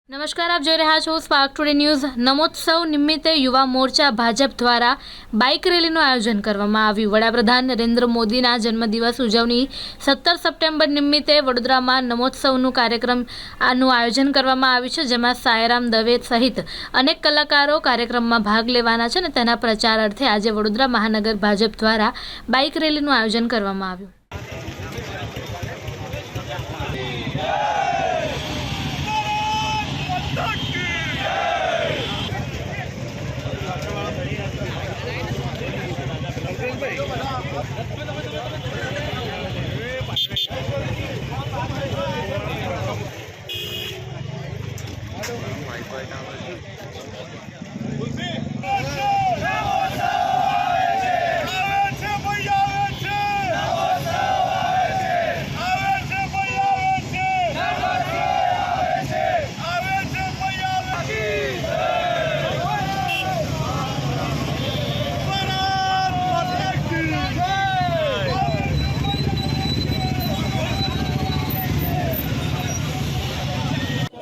નમસ્કાર, આપ જોઈ રહ્યા છો સ્પાર્ક ટુડે ન્યૂઝ। નમોત્સવ નિમિત્તે યુવા મોરચા ભાજપ દ્વારા બાઇક રેલીનું આયોજન કરવામાં આવ્યું। વડાપ્રધાન નરેન્દ્ર મોદીના જન્મદિવસ ઉજવણી 17 સપ્ટેમ્બર નિમિત્તે વડોદરામાં નમોત્સવનું કાર્યક્રમનું આયોજન કરવામાં આવ્યું છે, જેમાં સાયરામ દવે સહિત અનેક કલાકારો કાર્યક્રમમાં ભાગ લેવાના છે અને તેના પ્રચાર અર્થે આજે વડોદરા મહાનગર ભાજપ દ્વારા બાઇક રેલીનું આયોજન કરવામાં આવ્યું।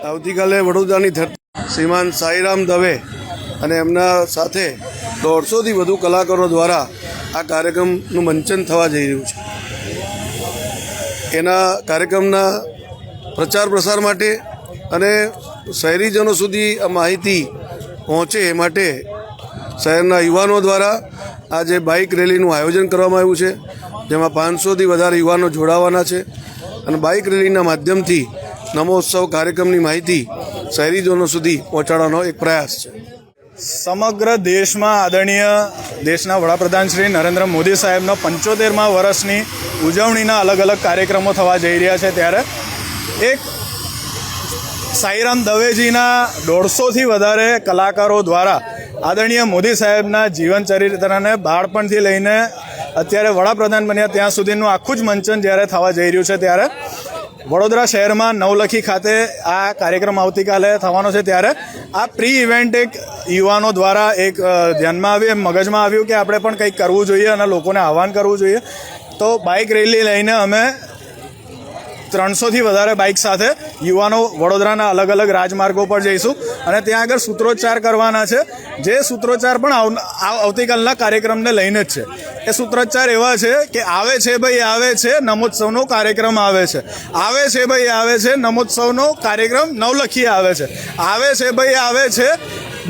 આવતીકાલે વડોદરાની ધરતી શ્રીમાન સાઈરામ દવે અને એમના સાથે 150થી વધુ કલાકારો દ્વારા આ કાર્યક્રમનું મંચન થવા જઈ રહ્યું છે। એના કાર્યક્રમના પ્રચાર પ્રસાર માટે અને શહેરીજનો સુધી આ માહિતી પહોંચે એ માટે શહેરના યુવાનો દ્વારા આજે બાઇક રેલીનું આયોજન કરવામાં આવ્યું છે, જેમાં 500થી વધારે યુવાનો જોડાવાના છે અને બાઇક રેલીના માધ્યમથી નમોત્સવ કાર્યક્રમની માહિતી શહેરીજનો સુધી પહોંચાડવાનો એક પ્રયાસ છે। સમગ્ર દેશમાં આદરણીય દેશના વડાપ્રધાન શ્રી નરેન્દ્ર મોદી સાહેબના 75મા વર્ષની ઉજવણીના અલગ અલગ કાર્યક્રમો થવા જઈ રહ્યા છે, ત્યારે એક સાઈરામ દવેજીના 150થી વધારે કલાકારો દ્વારા આદરણીય મોદી સાહેબના જીવન ચરિત્રને બાળપણથી લઈને અત્યારે વડાપ્રધાન બન્યા ત્યાં સુધીનું આખું જ મંચન જ્યારે થવા જઈ રહ્યું છે, ત્યારે વડોદરા શહેરમાં નવલખી ખાતે આ કાર્યક્રમ આવતીકાલે થવાનો છે। ત્યારે આ પ્રી ઇવેન્ટ એક યુવાનો દ્વારા એક ધ્યાનમાં આવ્યું, મગજમાં આવ્યું કે આપણે પણ કંઈક કરવું જોઈએ અને લોકોને આહ્વાન કરવું જોઈએ। તો બાઇક રેલી લઈને અમે 300થી વધારે બાઇક સાથે યુવાનો વડોદરાના અલગ અલગ રાજમાર્ગો પર જઈશું અને ત્યાં આગળ સૂત્રોચ્ચાર કરવાના છે, જે સૂત્રોચ્ચાર પણ આવતીકાલના કાર્યક્રમને લઈને જ છે। એ સૂત્રોચ્ચાર એવા છે કે આવે છે ભાઈ આવે છે, નમોત્સવનો કાર્યક્રમ આવે છે, આવે છે ભાઈ આવે છે, નમોત્સવનો કાર્યક્રમ નવલખી આવે છે, આવે છે ભાઈ આવે છે,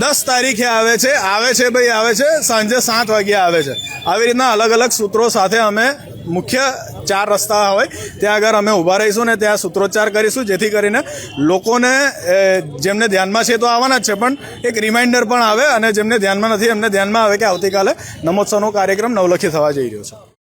10 તારીખે આવે છે, આવે છે ભાઈ આવે છે, સાંજે 7 વાગ્યે આવે છે। આવી રીતના અલગ અલગ સૂત્રો સાથે અમે મુખ્ય 4 રસ્તા હોય ત્યાં આગળ અમે ઊભા રહીશું ને ત્યાં સૂત્રોચ્ચાર કરીશું, જેથી કરીને લોકોને જેમને ધ્યાનમાં છે તો આવવાના જ છે, પણ એક રિમાઇન્ડર પણ આવે અને જેમને ધ્યાનમાં નથી એમને ધ્યાનમાં આવે કે આવતીકાલે નમોત્સવનો કાર્યક્રમ નવલખી થવા જઈ રહ્યો છે।